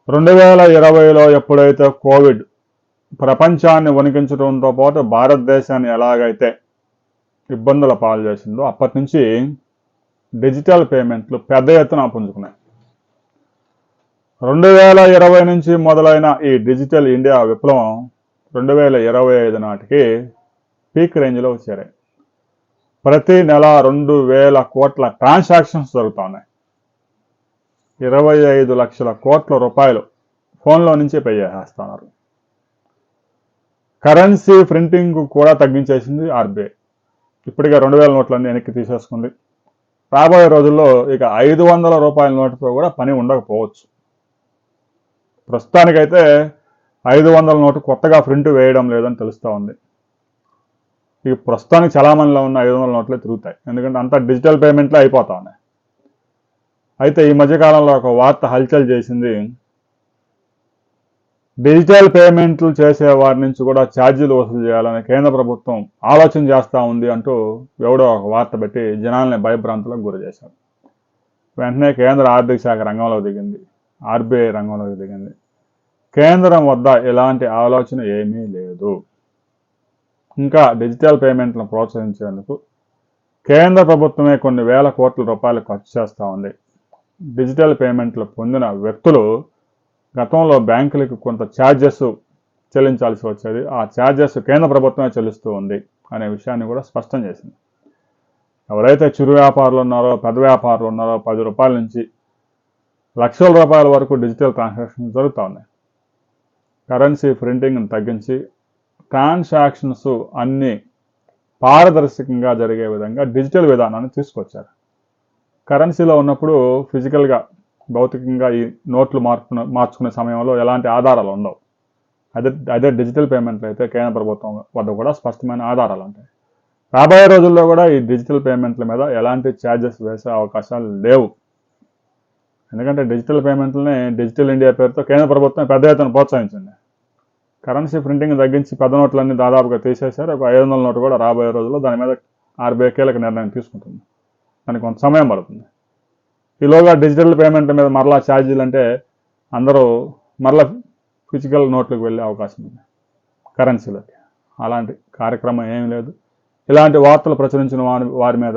2020లో ఎప్పుడైతే కోవిడ్ ప్రపంచాన్ని వణికించడంతో పాటు భారతదేశాన్ని ఎలాగైతే ఇబ్బందుల పాలు చేసిందో అప్పటి నుంచి డిజిటల్ పేమెంట్లు పెద్ద ఎత్తున పుంజుకున్నాయి. 2020 నుంచి మొదలైన ఈ డిజిటల్ ఇండియా విప్లవం 2025 నాటికి పీక్ రేంజ్లో చేరాయి. ప్రతి నెల 2,000 కోట్ల ట్రాన్సాక్షన్స్ జరుగుతున్నాయి. 25 లక్షల కోట్ల రూపాయలు ఫోన్లో నుంచి పే చేసేస్తున్నారు. కరెన్సీ ప్రింటింగ్ కూడా తగ్గించేసింది ఆర్బీఐ. ఇప్పటికే 2,000 నోట్లన్నీ వెనక్కి తీసేసుకుంది. రాబోయే రోజుల్లో ఇక 500 రూపాయల నోటుతో కూడా పని ఉండకపోవచ్చు. ప్రస్తుతానికైతే 500 నోటు కొత్తగా ప్రింట్ వేయడం లేదని తెలుస్తూ ఉంది. ఇక ప్రస్తుతానికి చలామణిలో ఉన్న 500 నోట్లే తిరుగుతాయి, ఎందుకంటే అంతా డిజిటల్ పేమెంట్లే అయిపోతా ఉన్నాయి. అయితే ఈ మధ్యకాలంలో ఒక వార్త హల్చల్ చేసింది. డిజిటల్ పేమెంట్లు చేసే వారి నుంచి కూడా ఛార్జీలు వసూలు చేయాలని కేంద్ర ప్రభుత్వం ఆలోచన చేస్తూ ఉంది అంటూ ఎవడో ఒక వార్త పెట్టి జనాల్ని భయభ్రాంతులకు గురి చేశారు. వెంటనే కేంద్ర ఆర్థిక శాఖ రంగంలో దిగింది, ఆర్బీఐ రంగంలోకి దిగింది. కేంద్రం వద్ద ఎలాంటి ఆలోచన ఏమీ లేదు. ఇంకా డిజిటల్ పేమెంట్లను ప్రోత్సహించేందుకు కేంద్ర ప్రభుత్వమే కొన్ని వేల కోట్ల రూపాయలు ఖర్చు చేస్తూ ఉంది. డిజిటల్ పేమెంట్లు పొందిన వ్యక్తులు గతంలో బ్యాంకులకు కొంత ఛార్జెస్ చెల్లించాల్సి వచ్చేది. ఆ ఛార్జెస్ కేంద్ర ప్రభుత్వమే చెల్లిస్తూ ఉంది అనే విషయాన్ని కూడా స్పష్టం చేసింది. ఎవరైతే చిరు వ్యాపారులు ఉన్నారో, పెద్ద వ్యాపారులు ఉన్నారో 10 రూపాయల నుంచి లక్షల రూపాయల వరకు డిజిటల్ ట్రాన్సాక్షన్స్ జరుగుతూ ఉన్నాయి. కరెన్సీ ప్రింటింగ్ని తగ్గించి ట్రాన్సాక్షన్స్ అన్నీ పారదర్శకంగా జరిగే విధంగా డిజిటల్ విధానాన్ని తీసుకొచ్చారు. కరెన్సీలో ఉన్నప్పుడు ఫిజికల్గా భౌతికంగా ఈ నోట్లు మార్చుకునే సమయంలో ఎలాంటి ఆధారాలు ఉండవు. అదే డిజిటల్ పేమెంట్లు అయితే కేంద్ర ప్రభుత్వం వద్ద కూడా స్పష్టమైన ఆధారాలు ఉంటాయి. రాబోయే రోజుల్లో కూడా ఈ డిజిటల్ పేమెంట్ల మీద ఎలాంటి ఛార్జెస్ వేసే అవకాశాలు లేవు. ఎందుకంటే డిజిటల్ పేమెంట్లని డిజిటల్ ఇండియా పేరుతో కేంద్ర ప్రభుత్వం పెద్ద ఎత్తున ప్రోత్సహించింది. కరెన్సీ ప్రింటింగ్ తగ్గించి పెద్ద నోట్లన్నీ దాదాపుగా తీసేశారు. ఒక 500 నోటు కూడా రాబోయే రోజుల్లో దాని మీద ఆర్బీఐ కీలక నిర్ణయం తీసుకుంటుంది. దానికి కొంత సమయం పడుతుంది. ఈలోగా డిజిటల్ పేమెంట్ మీద మరలా ఛార్జీలు అంటే అందరూ మరలా ఫిజికల్ నోట్లకు వెళ్ళే అవకాశం ఉంది కరెన్సీలోకి. అలాంటి కార్యక్రమం ఏమీ లేదు. ఇలాంటి వార్తలు ప్రచురించిన వారి మీద,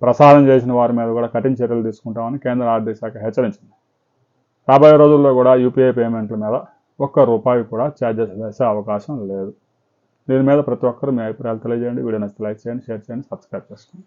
ప్రసారం చేసిన వారి మీద కూడా కఠిన చర్యలు తీసుకుంటామని కేంద్ర ఆర్థిక శాఖ హెచ్చరించింది. రాబోయే రోజుల్లో కూడా యూపీఐ పేమెంట్ల మీద ₹1 కూడా ఛార్జెస్ వేసే అవకాశం లేదు. దీని మీద ప్రతి ఒక్కరు మీ అభిప్రాయాలు తెలియజేయండి. వీడియో నచ్చితే లైక్ చేయండి, షేర్ చేయండి, సబ్స్క్రైబ్ చేసుకోండి.